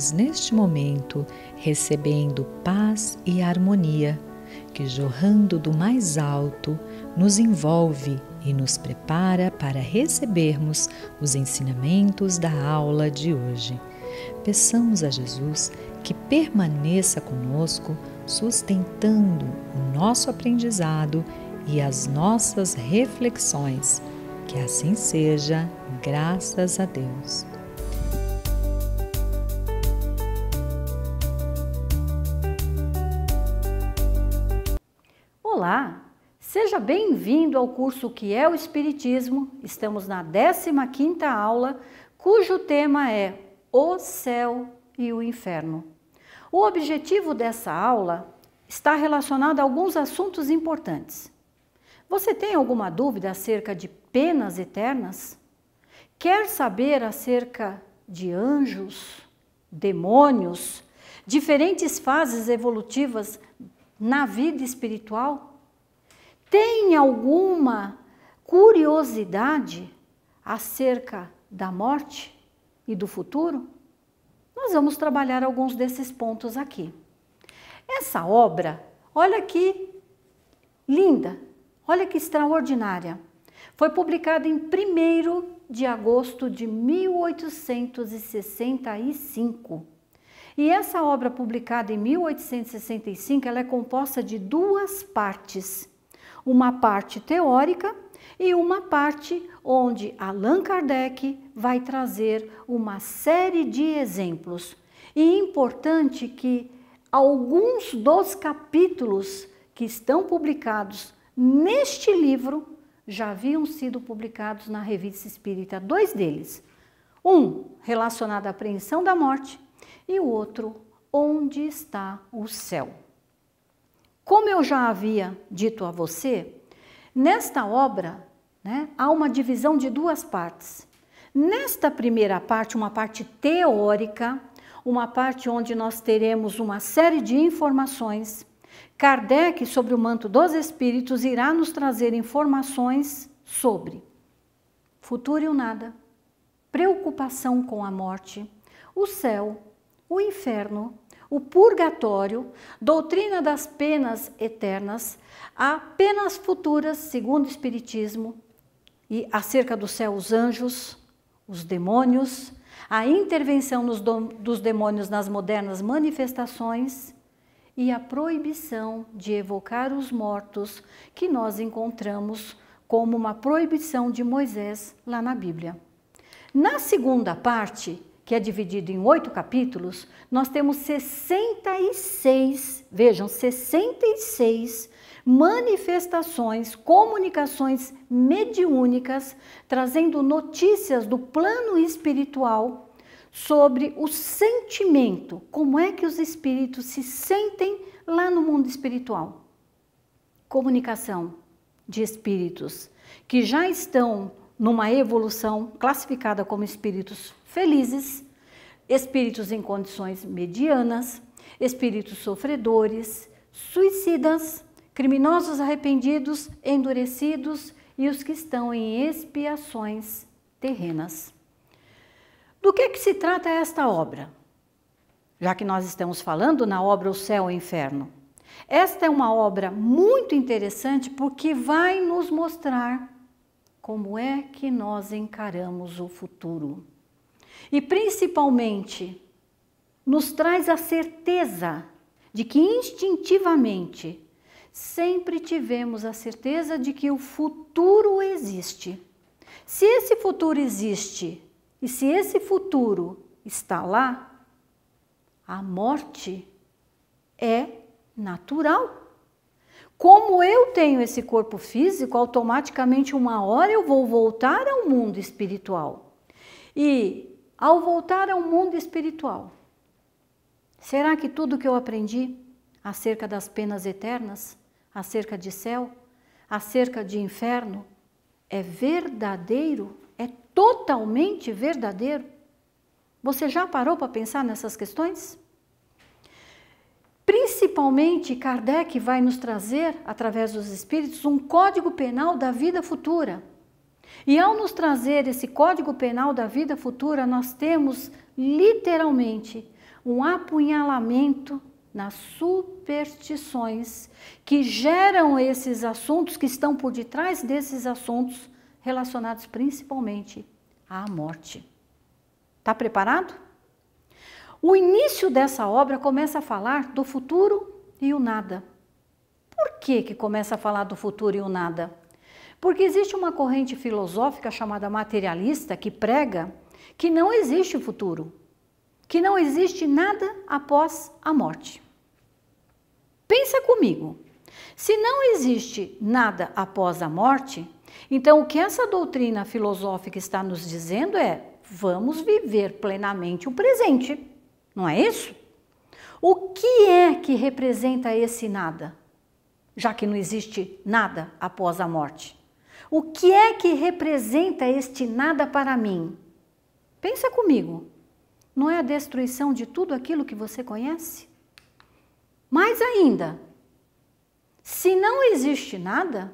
estamos neste momento recebendo paz e harmonia, que jorrando do mais alto nos envolve e nos prepara para recebermos os ensinamentos da aula de hoje. Peçamos a Jesus que permaneça conosco, sustentando o nosso aprendizado e as nossas reflexões. Que assim seja, graças a Deus. Olá, seja bem-vindo ao curso Que é o Espiritismo. Estamos na 15ª aula, cujo tema é O Céu e o Inferno. O objetivo dessa aula está relacionado a alguns assuntos importantes. Você tem alguma dúvida acerca de penas eternas? Quer saber acerca de anjos, demônios, diferentes fases evolutivas na vida espiritual? Tem alguma curiosidade acerca da morte e do futuro? Nós vamos trabalhar alguns desses pontos aqui. Essa obra, olha que linda, olha que extraordinária. Foi publicada em 1º de agosto de 1865. E essa obra publicada em 1865, ela é composta de 2 partes. Uma parte teórica e uma parte onde Allan Kardec vai trazer uma série de exemplos. E é importante que alguns dos capítulos que estão publicados neste livro já haviam sido publicados na Revista Espírita, 2 deles. Um relacionado à apreensão da morte e o outro, Onde está o céu? Como eu já havia dito a você, nesta obra, há uma divisão de 2 partes. Nesta primeira parte, uma parte teórica, uma parte onde nós teremos uma série de informações. Kardec, sobre o manto dos espíritos, irá nos trazer informações sobre futuro e o nada, preocupação com a morte, o céu, o inferno, o purgatório, doutrina das penas eternas, há penas futuras, segundo o Espiritismo, e acerca do céu, os anjos, os demônios, a intervenção dos demônios nas modernas manifestações e a proibição de evocar os mortos, que nós encontramos como uma proibição de Moisés lá na Bíblia. Na segunda parte, que é dividido em 8 capítulos, nós temos 66, vejam, 66 manifestações, comunicações mediúnicas, trazendo notícias do plano espiritual sobre o sentimento, como é que os espíritos se sentem lá no mundo espiritual. Comunicação de espíritos que já estão numa evolução classificada como espíritos felizes, espíritos em condições medianas, espíritos sofredores, suicidas, criminosos arrependidos, endurecidos e os que estão em expiações terrenas. Do que se trata esta obra? Já que nós estamos falando na obra O Céu e o Inferno. Esta é uma obra muito interessante porque vai nos mostrar como é que nós encaramos o futuro. E principalmente nos traz a certeza de que instintivamente sempre tivemos a certeza de que o futuro existe. Se esse futuro existe e se esse futuro está lá, a morte é natural. Como eu tenho esse corpo físico, automaticamente uma hora eu vou voltar ao mundo espiritual. E ao voltar ao mundo espiritual, será que tudo que eu aprendi acerca das penas eternas, acerca de céu, acerca de inferno, é verdadeiro? É totalmente verdadeiro? Você já parou para pensar nessas questões? Principalmente, Kardec vai nos trazer, através dos espíritos, um código penal da vida futura. E ao nos trazer esse código penal da vida futura, nós temos literalmente um apunhalamento nas superstições que geram esses assuntos, que estão por detrás desses assuntos relacionados principalmente à morte. Está preparado? O início dessa obra começa a falar do futuro e o nada. Por que começa a falar do futuro e o nada? Porque existe uma corrente filosófica chamada materialista que prega que não existe futuro, que não existe nada após a morte. Pensa comigo, se não existe nada após a morte, então o que essa doutrina filosófica está nos dizendo é: vamos viver plenamente o presente, não é isso? O que é que representa esse nada, já que não existe nada após a morte? O que é que representa este nada para mim? Pensa comigo, não é a destruição de tudo aquilo que você conhece? Mais ainda, se não existe nada,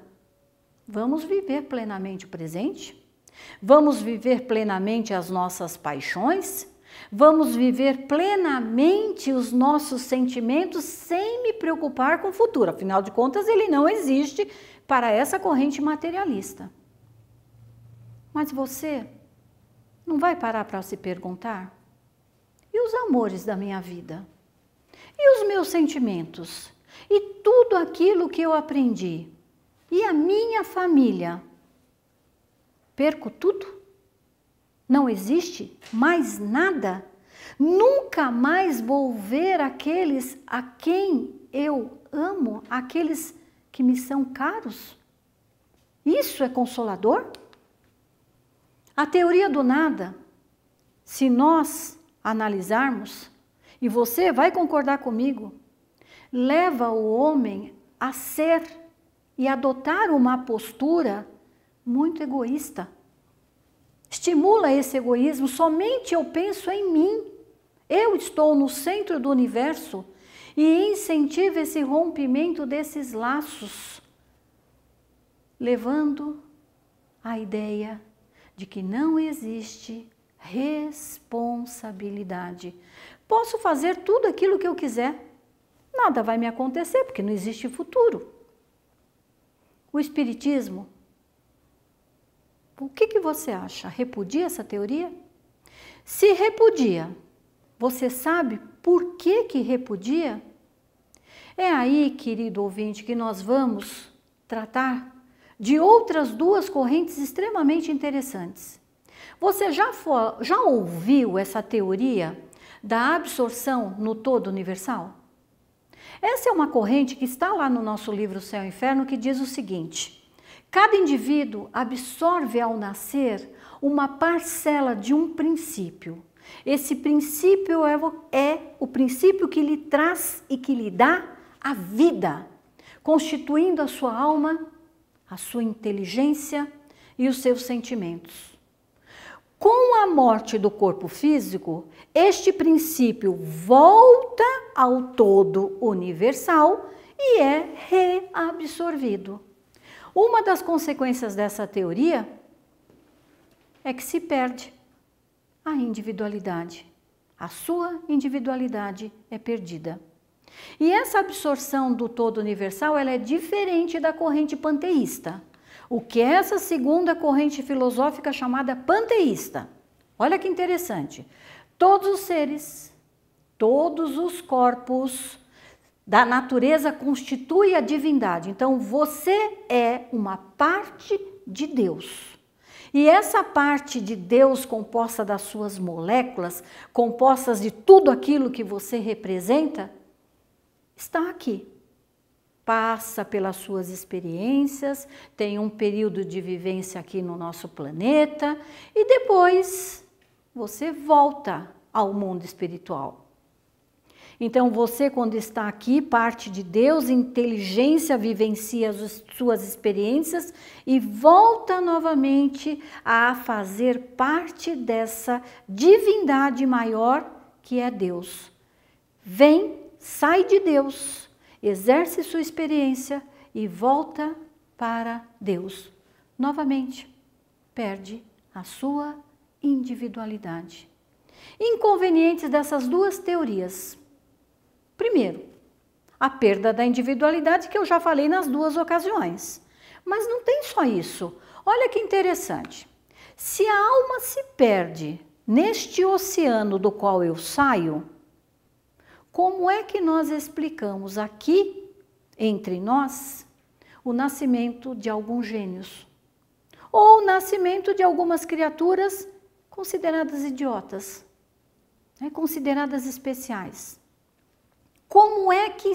vamos viver plenamente o presente? Vamos viver plenamente as nossas paixões? Vamos viver plenamente os nossos sentimentos sem me preocupar com o futuro? Afinal de contas, ele não existe para essa corrente materialista. Mas você não vai parar para se perguntar: e os amores da minha vida? E os meus sentimentos? E tudo aquilo que eu aprendi? E a minha família? Perco tudo? Não existe mais nada? Nunca mais vou ver aqueles a quem eu amo, aqueles que me são caros? Isso é consolador? A teoria do nada, se nós analisarmos, e você vai concordar comigo, leva o homem a ser e adotar uma postura muito egoísta. Estimula esse egoísmo, somente eu penso em mim. Eu estou no centro do universo e incentiva esse rompimento desses laços, levando a ideia de que não existe responsabilidade. Posso fazer tudo aquilo que eu quiser, nada vai me acontecer porque não existe futuro. O Espiritismo, o que você acha? Repudia essa teoria? Se repudia, você sabe por que repudia? É aí, querido ouvinte, que nós vamos tratar de outras duas correntes extremamente interessantes. Você já ouviu essa teoria da absorção no todo universal? Essa é uma corrente que está lá no nosso livro Céu e Inferno, que diz o seguinte: cada indivíduo absorve ao nascer uma parcela de um princípio. Esse princípio é o princípio que lhe traz e que lhe dá a vida, constituindo a sua alma, a sua inteligência e os seus sentimentos. Com a morte do corpo físico, este princípio volta ao todo universal e é reabsorvido. Uma das consequências dessa teoria é que se perde a individualidade. A sua individualidade é perdida. E essa absorção do todo universal, ela é diferente da corrente panteísta. O que é essa segunda corrente filosófica chamada panteísta? Olha que interessante. Todos os seres, todos os corpos da natureza constituem a divindade. Então, você é uma parte de Deus. E essa parte de Deus, composta das suas moléculas, compostas de tudo aquilo que você representa, está aqui. Passa pelas suas experiências, tem um período de vivência aqui no nosso planeta e depois você volta ao mundo espiritual. Então você, quando está aqui, parte de Deus, inteligência, vivencia as suas experiências e volta novamente a fazer parte dessa divindade maior que é Deus. Vem, sai de Deus, exerce sua experiência e volta para Deus. Novamente, perde a sua individualidade. Inconvenientes dessas duas teorias. Primeiro, a perda da individualidade, que eu já falei nas duas ocasiões. Mas não tem só isso. Olha que interessante. Se a alma se perde neste oceano do qual eu saio, como é que nós explicamos aqui, entre nós, o nascimento de alguns gênios? Ou o nascimento de algumas criaturas consideradas idiotas, né, consideradas especiais. Como é que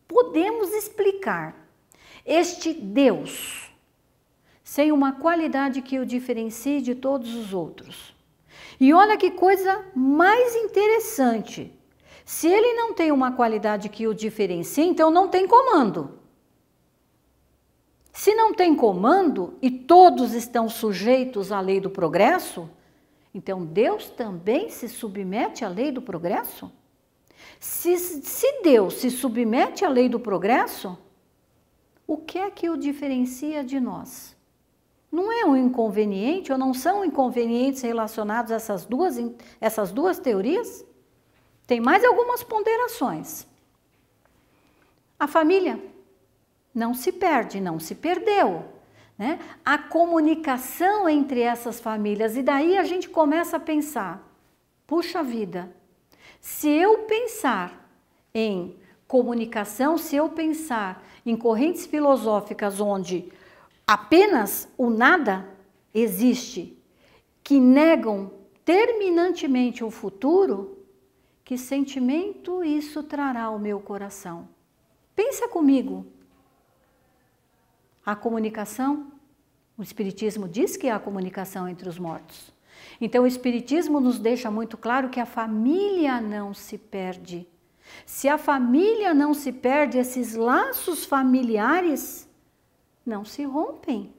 podemos explicar este Deus sem uma qualidade que o diferencie de todos os outros? E olha que coisa mais interessante. Se ele não tem uma qualidade que o diferencie, então não tem comando. Se não tem comando e todos estão sujeitos à lei do progresso, então Deus também se submete à lei do progresso? Se Deus se submete à lei do progresso, o que é que o diferencia de nós? Não é um inconveniente ou não são inconvenientes relacionados a essas duas teorias? Tem mais algumas ponderações. A família não se perde, não se perdeu, né? A comunicação entre essas famílias, e daí a gente começa a pensar, puxa vida, se eu pensar em comunicação, se eu pensar em correntes filosóficas onde apenas o nada existe, que negam terminantemente o futuro, que sentimento isso trará ao meu coração? Pensa comigo. A comunicação, o Espiritismo diz que há a comunicação entre os mortos. Então o Espiritismo nos deixa muito claro que a família não se perde. Se a família não se perde, esses laços familiares não se rompem.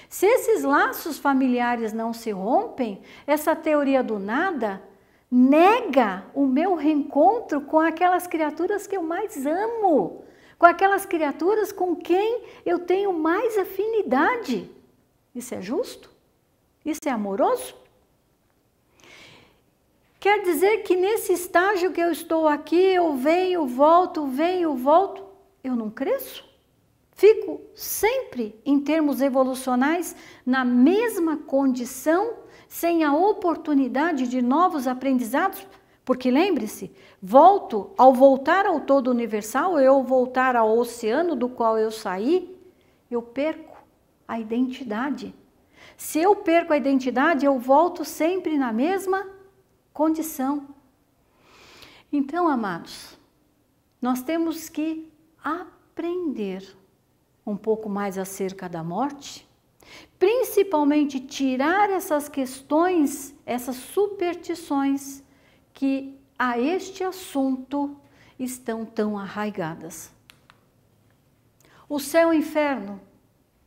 Se esses laços familiares não se rompem, essa teoria do nada nega o meu reencontro com aquelas criaturas que eu mais amo, com aquelas criaturas com quem eu tenho mais afinidade. Isso é justo? Isso é amoroso? Quer dizer que nesse estágio que eu estou aqui, eu venho, volto, eu não cresço? Fico sempre, em termos evolucionais, na mesma condição, sem a oportunidade de novos aprendizados? Porque lembre-se, ao voltar ao todo universal, eu voltar ao oceano do qual eu saí, eu perco a identidade. Se eu perco a identidade, eu volto sempre na mesma condição. Então, amados, nós temos que aprender um pouco mais acerca da morte, principalmente tirar essas questões, essas superstições que a este assunto estão tão arraigadas. O céu e o inferno,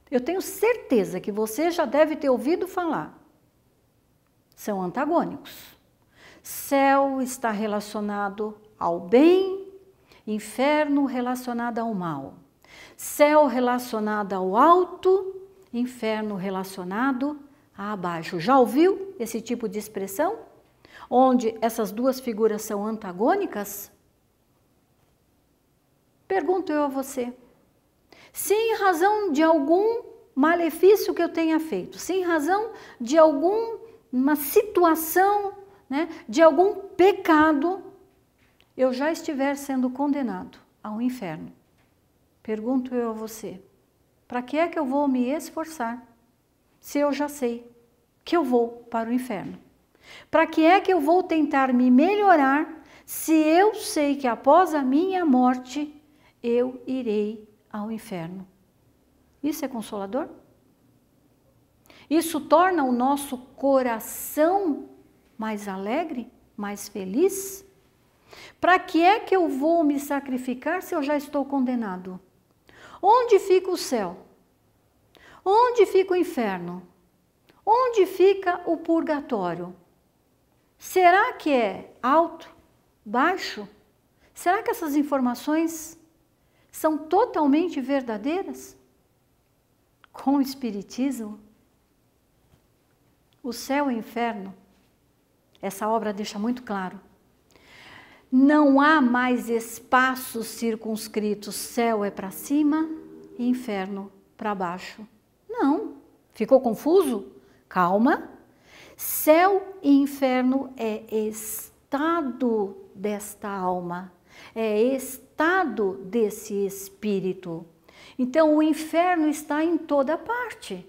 eu tenho certeza que você já deve ter ouvido falar, são antagônicos. Céu está relacionado ao bem, inferno relacionado ao mal. Céu relacionado ao alto, inferno relacionado a abaixo. Já ouviu esse tipo de expressão? Onde essas duas figuras são antagônicas? Pergunto eu a você. Se em razão de algum malefício que eu tenha feito, se em razão de alguma situação, né, de algum pecado, eu já estiver sendo condenado ao inferno, pergunto eu a você, para que é que eu vou me esforçar se eu já sei que eu vou para o inferno? Para que é que eu vou tentar me melhorar se eu sei que após a minha morte eu irei ao inferno? Isso é consolador? Isso torna o nosso coração mais alegre, mais feliz? Para que é que eu vou me sacrificar se eu já estou condenado? Onde fica o céu? Onde fica o inferno? Onde fica o purgatório? Será que é alto? Baixo? Será que essas informações são totalmente verdadeiras? Com o Espiritismo, o céu e o inferno Essa obra deixa muito claro. Não há mais espaços circunscritos, céu é para cima e inferno para baixo. Não, ficou confuso? Calma. Céu e inferno é estado desta alma, é estado desse espírito. Então o inferno está em toda parte.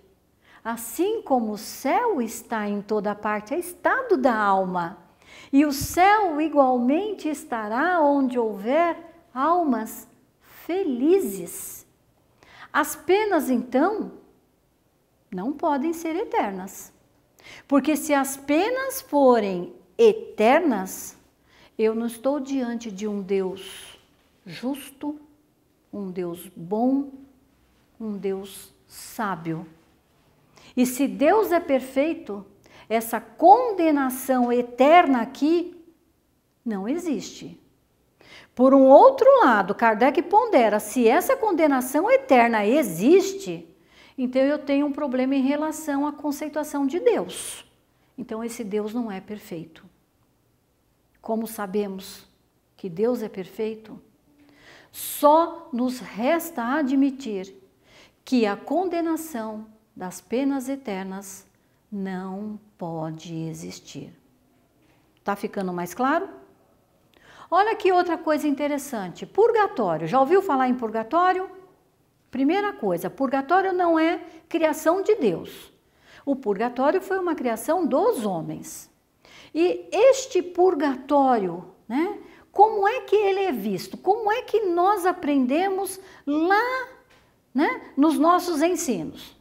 Assim como o céu está em toda parte, é estado da alma. E o céu igualmente estará onde houver almas felizes. As penas, então, não podem ser eternas. Porque se as penas forem eternas, eu não estou diante de um Deus justo, um Deus bom, um Deus sábio. E se Deus é perfeito, essa condenação eterna aqui não existe. Por um outro lado, Kardec pondera, se essa condenação eterna existe, então eu tenho um problema em relação à conceituação de Deus. Então esse Deus não é perfeito. Como sabemos que Deus é perfeito, só nos resta admitir que a condenação das penas eternas não pode existir. Tá ficando mais claro? Olha aqui outra coisa interessante, purgatório. Já ouviu falar em purgatório? Primeira coisa, purgatório não é criação de Deus. O purgatório foi uma criação dos homens. E este purgatório, né, como é que ele é visto? Como é que nós aprendemos lá, né, nos nossos ensinos?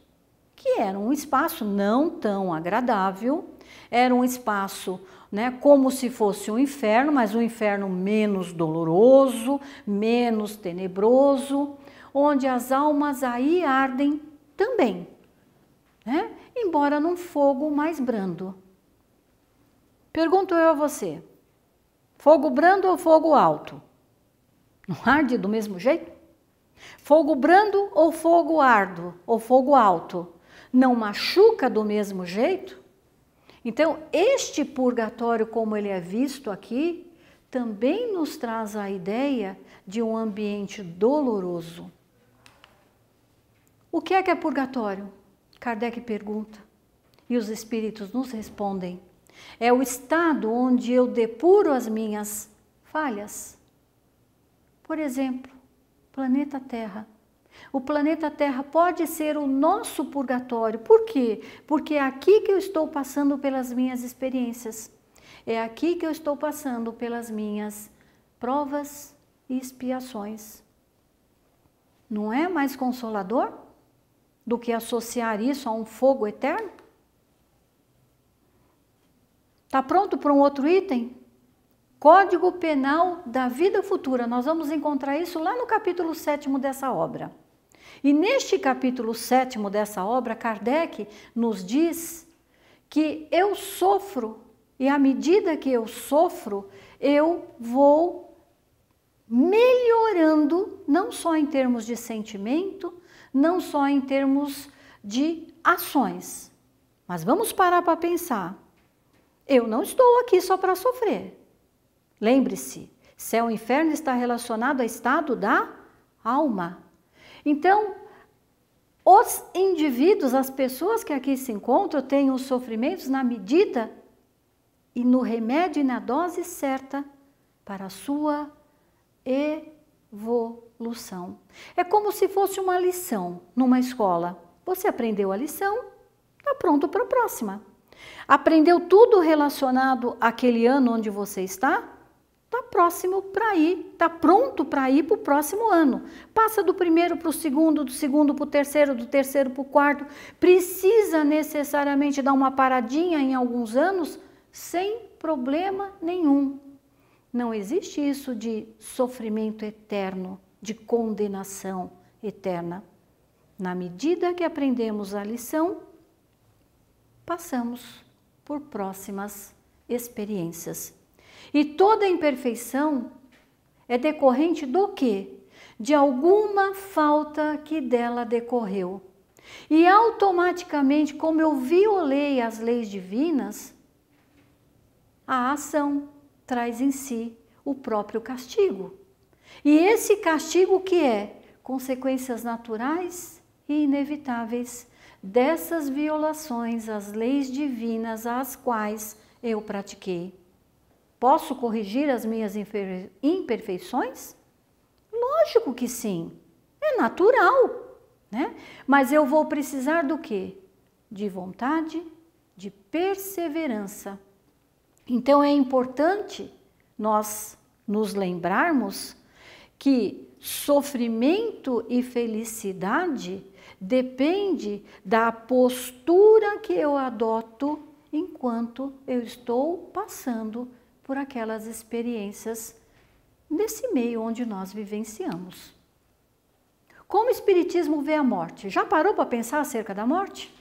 Que era um espaço não tão agradável, era um espaço, né, como se fosse um inferno, mas um inferno menos doloroso, menos tenebroso, onde as almas aí ardem também, né, embora num fogo mais brando. Pergunto eu a você, fogo brando ou fogo alto? Não arde do mesmo jeito? Fogo brando ou fogo árduo ou fogo alto? Não machuca do mesmo jeito? Então, este purgatório, como ele é visto aqui, também nos traz a ideia de um ambiente doloroso. O que é purgatório? Kardec pergunta. E os espíritos nos respondem. É o estado onde eu depuro as minhas falhas. Por exemplo, planeta Terra. O planeta Terra pode ser o nosso purgatório. Por quê? Porque é aqui que eu estou passando pelas minhas experiências. É aqui que eu estou passando pelas minhas provas e expiações. Não é mais consolador do que associar isso a um fogo eterno? Está pronto para um outro item? Código Penal da Vida Futura. Nós vamos encontrar isso lá no capítulo 7º dessa obra. E neste capítulo 7º dessa obra, Kardec nos diz que eu sofro, e à medida que eu sofro, eu vou melhorando, não só em termos de sentimento, não só em termos de ações. Mas vamos parar para pensar. Eu não estou aqui só para sofrer. Lembre-se, céu e inferno está relacionado ao estado da alma. Então, os indivíduos, as pessoas que aqui se encontram, têm os sofrimentos na medida e no remédio e na dose certa para a sua evolução. É como se fosse uma lição numa escola. Você aprendeu a lição, está pronto para a próxima. Aprendeu tudo relacionado àquele ano onde você está? Está próximo para ir, está pronto para ir para o próximo ano. Passa do primeiro para o segundo, do segundo para o terceiro, do terceiro para o quarto. Precisa necessariamente dar uma paradinha em alguns anos? Sem problema nenhum. Não existe isso de sofrimento eterno, de condenação eterna. Na medida que aprendemos a lição, passamos por próximas experiências. E toda imperfeição é decorrente do quê? De alguma falta que dela decorreu. E automaticamente, como eu violei as leis divinas, a ação traz em si o próprio castigo. E esse castigo que é consequências naturais e inevitáveis dessas violações às leis divinas às quais eu pratiquei. Posso corrigir as minhas imperfeições? Lógico que sim, é natural, né? Mas eu vou precisar do quê? De vontade, de perseverança. Então é importante nós nos lembrarmos que sofrimento e felicidade depende da postura que eu adoto enquanto eu estou passando por aquelas experiências nesse meio onde nós vivenciamos. Como o Espiritismo vê a morte? Já parou para pensar acerca da morte?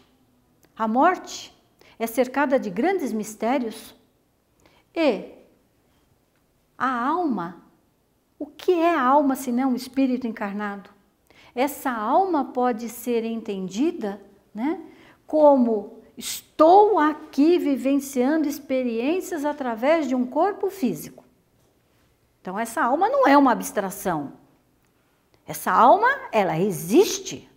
A morte é cercada de grandes mistérios e a alma, o que é a alma se não um espírito encarnado? Essa alma pode ser entendida, né, como estou aqui vivenciando experiências através de um corpo físico. Então essa alma não é uma abstração. Essa alma, ela existe.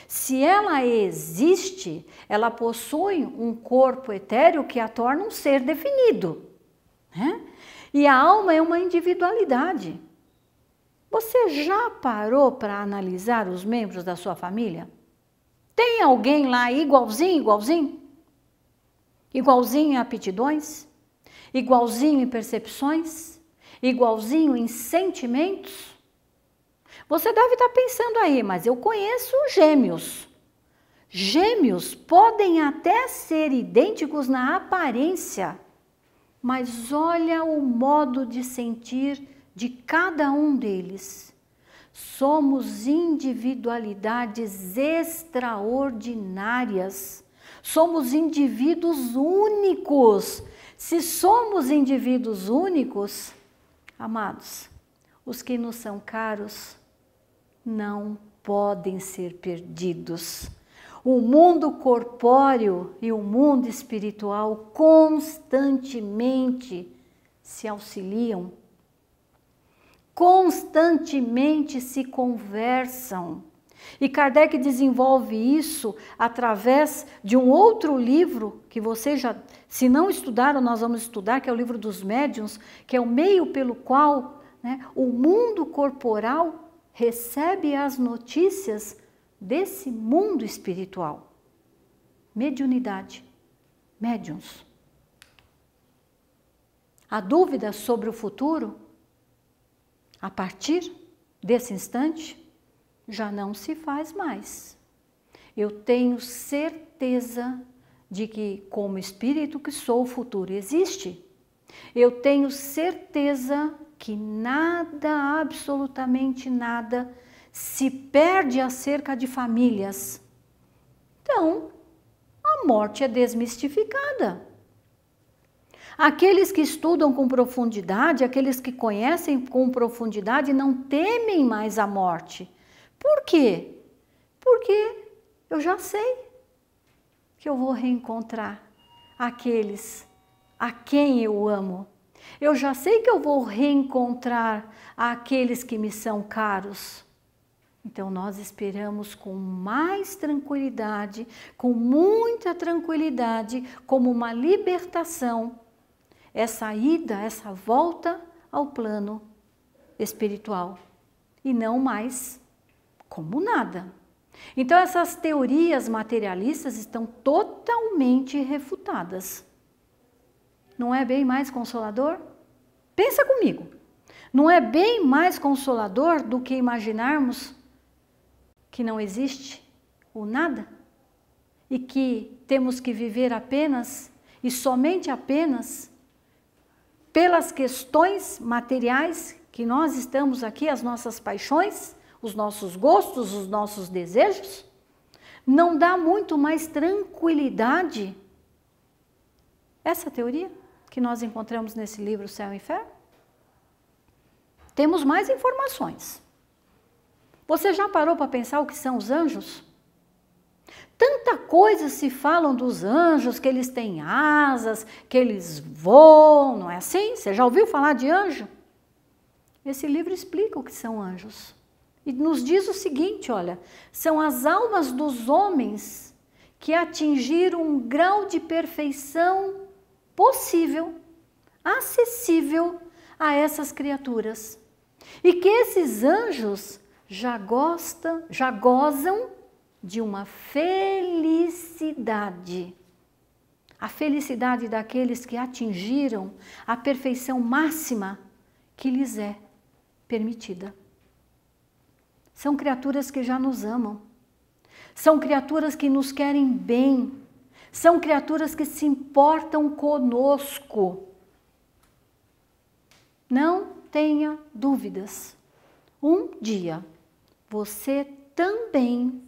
Se ela existe, ela possui um corpo etéreo que a torna um ser definido, né? E a alma é uma individualidade. Você já parou para analisar os membros da sua família? Tem alguém lá igualzinho, igualzinho? Igualzinho em aptidões? Igualzinho em percepções? Igualzinho em sentimentos? Você deve estar pensando aí, mas eu conheço gêmeos. Gêmeos podem até ser idênticos na aparência, mas olha o modo de sentir de cada um deles. Somos individualidades extraordinárias. Somos indivíduos únicos. Se somos indivíduos únicos, amados, os que nos são caros não podem ser perdidos. O mundo corpóreo e o mundo espiritual constantemente se auxiliam, constantemente se conversam. E Kardec desenvolve isso através de um outro livro que vocês já, se não estudaram, nós vamos estudar, que é o livro dos médiuns, que é o meio pelo qual, né, o mundo corporal recebe as notícias desse mundo espiritual. Mediunidade, médiuns. A dúvida sobre o futuro, a partir desse instante, já não se faz mais. Eu tenho certeza de que, como espírito que sou, o futuro existe. Eu tenho certeza que nada, absolutamente nada, se perde acerca de famílias. Então, a morte é desmistificada. Aqueles que estudam com profundidade, aqueles que conhecem com profundidade, não temem mais a morte. Por quê? Porque eu já sei que eu vou reencontrar aqueles a quem eu amo. Eu já sei que eu vou reencontrar aqueles que me são caros. Então nós esperamos com mais tranquilidade, com muita tranquilidade, como uma libertação, essa ida, essa volta ao plano espiritual e não mais como nada. Então essas teorias materialistas estão totalmente refutadas. Não é bem mais consolador? Pensa comigo. Não é bem mais consolador do que imaginarmos que não existe o nada? E que temos que viver apenas e somente apenas pelas questões materiais que nós estamos aqui, as nossas paixões, os nossos gostos, os nossos desejos? Não dá muito mais tranquilidade essa teoria que nós encontramos nesse livro Céu e Inferno? Temos mais informações. Você já parou para pensar o que são os anjos? Tanta coisa se falam dos anjos, que eles têm asas, que eles voam, não é assim? Você já ouviu falar de anjo? Esse livro explica o que são anjos. E nos diz o seguinte, olha, são as almas dos homens que atingiram um grau de perfeição possível, acessível a essas criaturas. E que esses anjos já gozam de uma felicidade. A felicidade daqueles que atingiram a perfeição máxima que lhes é permitida. São criaturas que já nos amam. São criaturas que nos querem bem. São criaturas que se importam conosco. Não tenha dúvidas. Um dia você também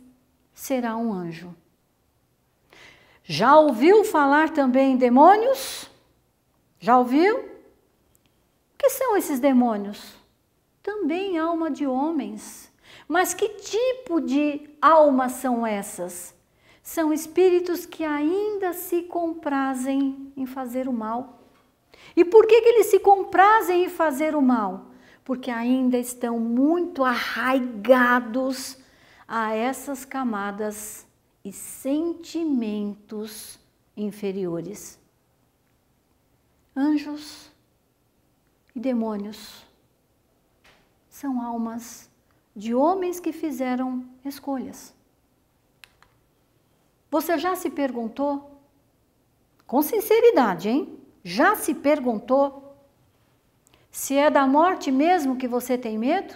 será um anjo. Já ouviu falar também em demônios? Já ouviu? O que são esses demônios? Também alma de homens. Mas que tipo de almas são essas? São espíritos que ainda se comprazem em fazer o mal. E por que eles se comprazem em fazer o mal? Porque ainda estão muito arraigados a essas camadas e sentimentos inferiores. Anjos e demônios são almas de homens que fizeram escolhas. Você já se perguntou, com sinceridade, hein? Já se perguntou se é da morte mesmo que você tem medo?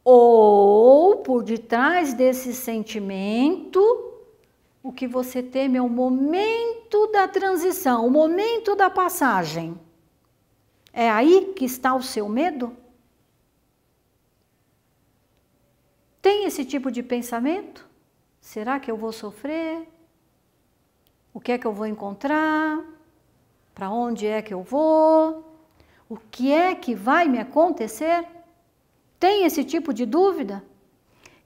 Ou por detrás desse sentimento, o que você teme é o momento da transição, o momento da passagem. É aí que está o seu medo? Tem esse tipo de pensamento? Será que eu vou sofrer? O que é que eu vou encontrar? Para onde é que eu vou? O que é que vai me acontecer? Tem esse tipo de dúvida?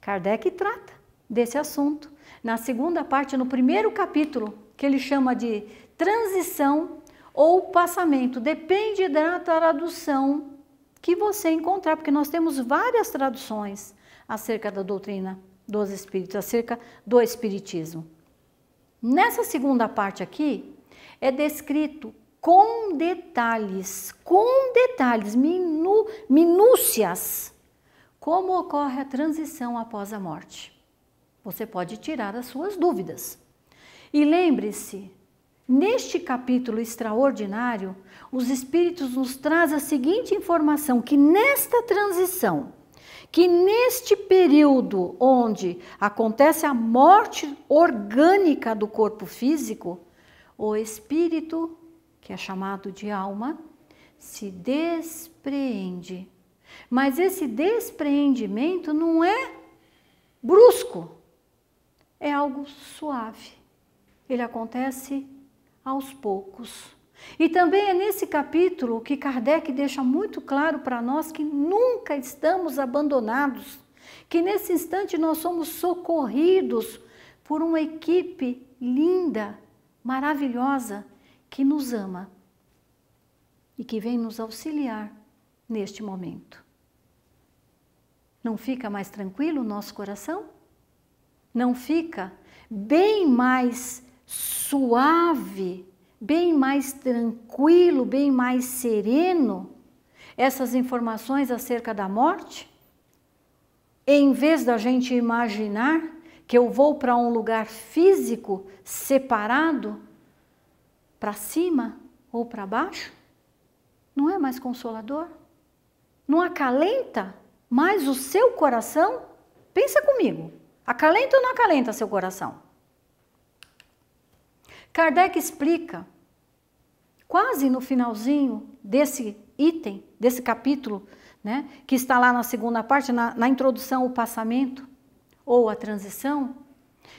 Kardec trata desse assunto na segunda parte, no primeiro capítulo, que ele chama de transição ou passamento. Depende da tradução que você encontrar, porque nós temos várias traduções acerca da doutrina dos espíritos, acerca do espiritismo. Nessa segunda parte aqui, é descrito com detalhes, minúcias, como ocorre a transição após a morte. Você pode tirar as suas dúvidas. E lembre-se, neste capítulo extraordinário, os espíritos nos trazem a seguinte informação, que nesta transição, que neste período onde acontece a morte orgânica do corpo físico, o espírito, que é chamado de alma, se despreende. Mas esse despreendimento não é brusco, é algo suave. Ele acontece aos poucos. E também é nesse capítulo que Kardec deixa muito claro para nós que nunca estamos abandonados, que nesse instante nós somos socorridos por uma equipe linda, maravilhosa, que nos ama e que vem nos auxiliar neste momento. Não fica mais tranquilo o nosso coração? Não fica bem mais suave, bem mais tranquilo, bem mais sereno essas informações acerca da morte? Em vez da gente imaginar que eu vou para um lugar físico separado, para cima ou para baixo? Não é mais consolador? Não acalenta mais o seu coração? Pensa comigo, acalenta ou não acalenta seu coração? Kardec explica, quase no finalzinho desse item, desse capítulo, né, que está lá na segunda parte, na introdução, o passamento ou a transição,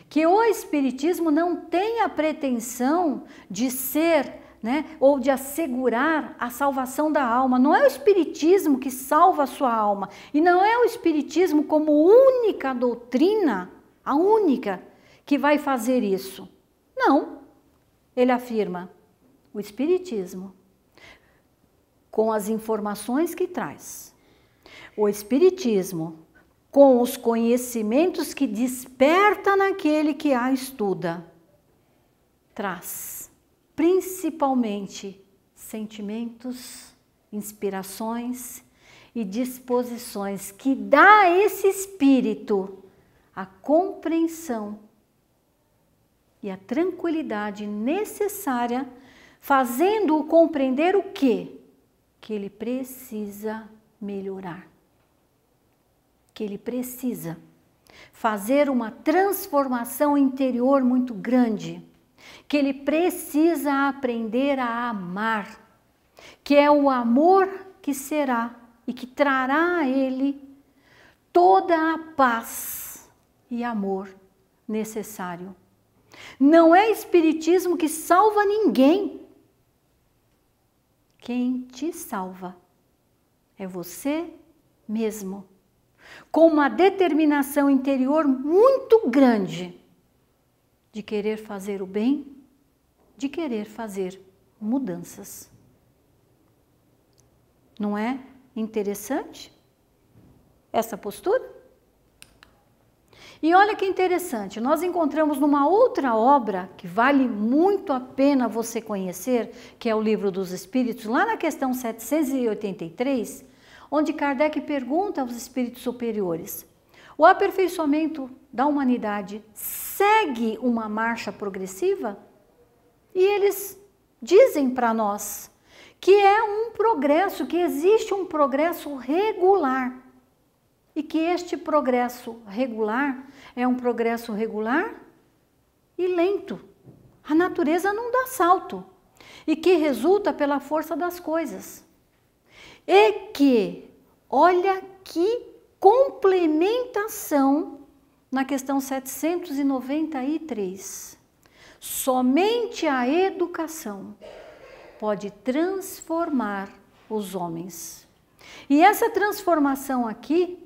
que o Espiritismo não tem a pretensão de ser, né, ou de assegurar a salvação da alma. Não é o Espiritismo que salva a sua alma. E não é o Espiritismo como única doutrina, a única, que vai fazer isso? Não. Ele afirma, o Espiritismo, com as informações que traz, o Espiritismo, com os conhecimentos que desperta naquele que a estuda, traz principalmente sentimentos, inspirações e disposições que dá a esse espírito a compreensão e a tranquilidade necessária, fazendo-o compreender o quê? Que ele precisa melhorar. Que ele precisa fazer uma transformação interior muito grande. Que ele precisa aprender a amar. Que é o amor que será e que trará a ele toda a paz e amor necessário. Não é Espiritismo que salva ninguém. Quem te salva é você mesmo, com uma determinação interior muito grande de querer fazer o bem, de querer fazer mudanças. Não é interessante essa postura? E olha que interessante, nós encontramos numa outra obra que vale muito a pena você conhecer, que é o Livro dos Espíritos, lá na questão 783, onde Kardec pergunta aos espíritos superiores: o aperfeiçoamento da humanidade segue uma marcha progressiva? E eles dizem para nós que é um progresso, que existe um progresso regular. E que este progresso regular é um progresso regular e lento. A natureza não dá salto. E que resulta pela força das coisas. E que, olha que complementação na questão 793. Somente a educação pode transformar os homens. E essa transformação aqui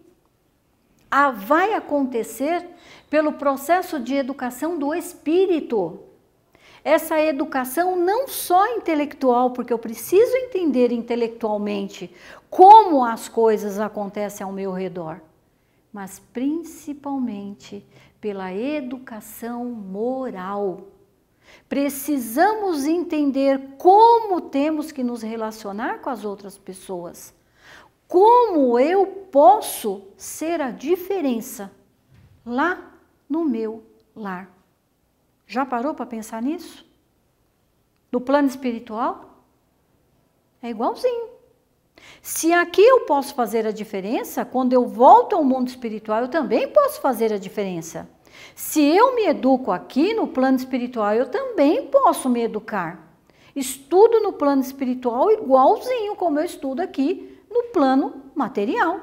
vai acontecer pelo processo de educação do espírito. Essa educação não só intelectual, porque eu preciso entender intelectualmente como as coisas acontecem ao meu redor, mas principalmente pela educação moral. Precisamos entender como temos que nos relacionar com as outras pessoas. Como eu posso ser a diferença lá no meu lar? Já parou para pensar nisso? No plano espiritual? É igualzinho. Se aqui eu posso fazer a diferença, quando eu volto ao mundo espiritual, eu também posso fazer a diferença. Se eu me educo aqui no plano espiritual, eu também posso me educar. Estudo no plano espiritual igualzinho como eu estudo aqui no plano material.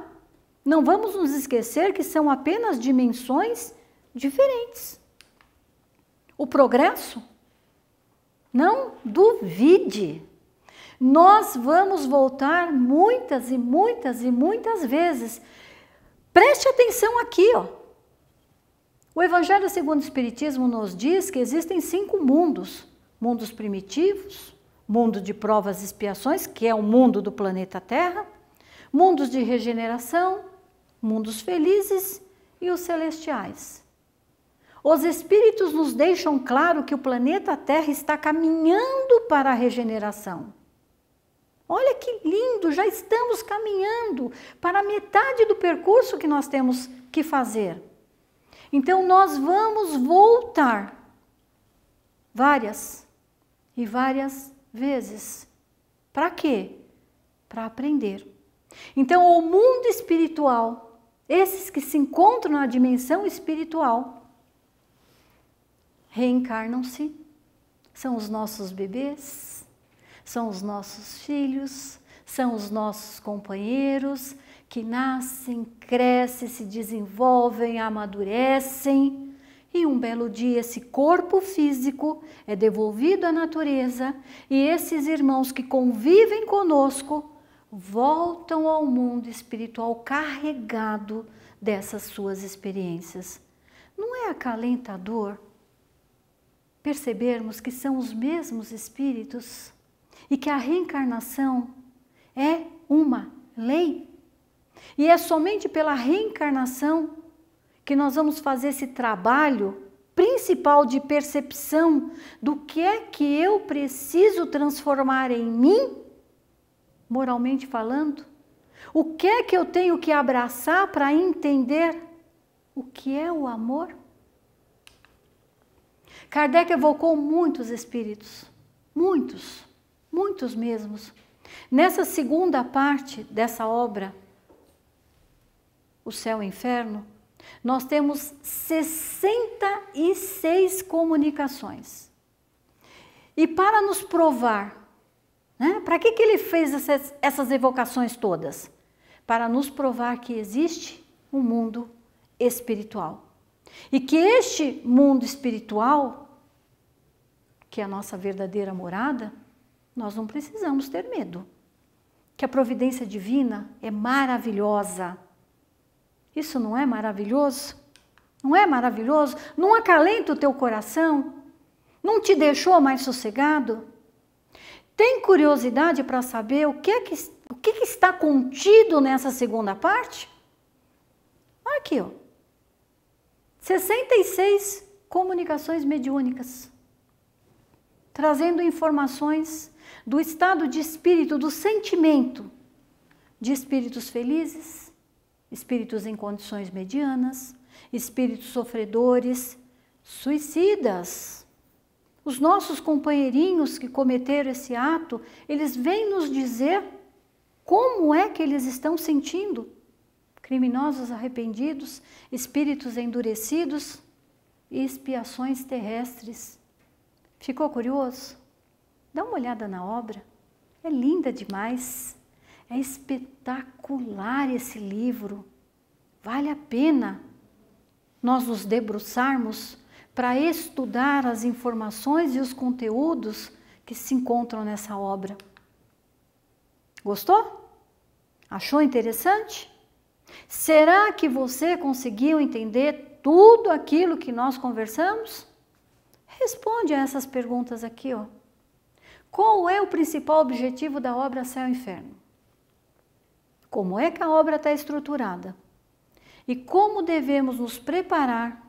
Não vamos nos esquecer que são apenas dimensões diferentes. O progresso, não duvide, nós vamos voltar muitas e muitas e muitas vezes. Preste atenção aqui, ó. O Evangelho segundo o Espiritismo nos diz que existem 5 mundos. Mundos primitivos, mundo de provas e expiações, que é o mundo do planeta Terra, mundos de regeneração, mundos felizes e os celestiais. Os Espíritos nos deixam claro que o planeta Terra está caminhando para a regeneração. Olha que lindo, já estamos caminhando para a metade do percurso que nós temos que fazer. Então nós vamos voltar várias e várias vezes. Para quê? Para aprender. Então o mundo espiritual, esses que se encontram na dimensão espiritual, reencarnam-se, são os nossos bebês, são os nossos filhos, são os nossos companheiros que nascem, crescem, se desenvolvem, amadurecem e um belo dia esse corpo físico é devolvido à natureza e esses irmãos que convivem conosco voltam ao mundo espiritual carregado dessas suas experiências. Não é acalentador percebermos que são os mesmos espíritos e que a reencarnação é uma lei. E é somente pela reencarnação que nós vamos fazer esse trabalho principal de percepção do que é que eu preciso transformar em mim, moralmente falando. O que é que eu tenho que abraçar para entender o que é o amor? Kardec evocou muitos espíritos, muitos mesmos. Nessa segunda parte dessa obra, O Céu e o Inferno, nós temos 66 comunicações. E para nos provar, né, para que ele fez essas evocações todas? Para nos provar que existe um mundo espiritual. E que este mundo espiritual, que é a nossa verdadeira morada, nós não precisamos ter medo. Que a providência divina é maravilhosa. Isso não é maravilhoso? Não é maravilhoso? Não acalenta o teu coração? Não te deixou mais sossegado? Tem curiosidade para saber o que está contido nessa segunda parte? Aqui, ó. 66 comunicações mediúnicas, trazendo informações do estado de espírito, do sentimento de espíritos felizes, espíritos em condições medianas, espíritos sofredores, suicidas. Os nossos companheirinhos que cometeram esse ato, eles vêm nos dizer como é que eles estão sentindo. Criminosos arrependidos, espíritos endurecidos e expiações terrestres. Ficou curioso? Dá uma olhada na obra. É linda demais. É espetacular esse livro. Vale a pena nós nos debruçarmos para estudar as informações e os conteúdos que se encontram nessa obra. Gostou? Achou interessante? Será que você conseguiu entender tudo aquilo que nós conversamos? Responde a essas perguntas aqui, ó. Qual é o principal objetivo da obra Céu e Inferno? Como é que a obra está estruturada? E como devemos nos preparar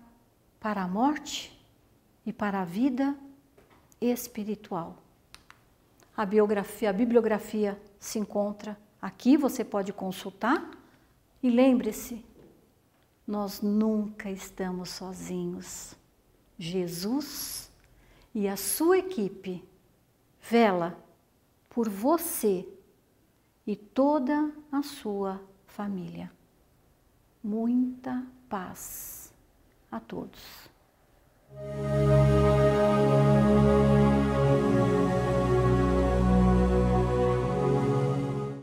para a morte e para a vida espiritual? A bibliografia se encontra aqui, você pode consultar. E lembre-se, nós nunca estamos sozinhos. Jesus e a sua equipe vela por você e toda a sua família. Muita paz a todos.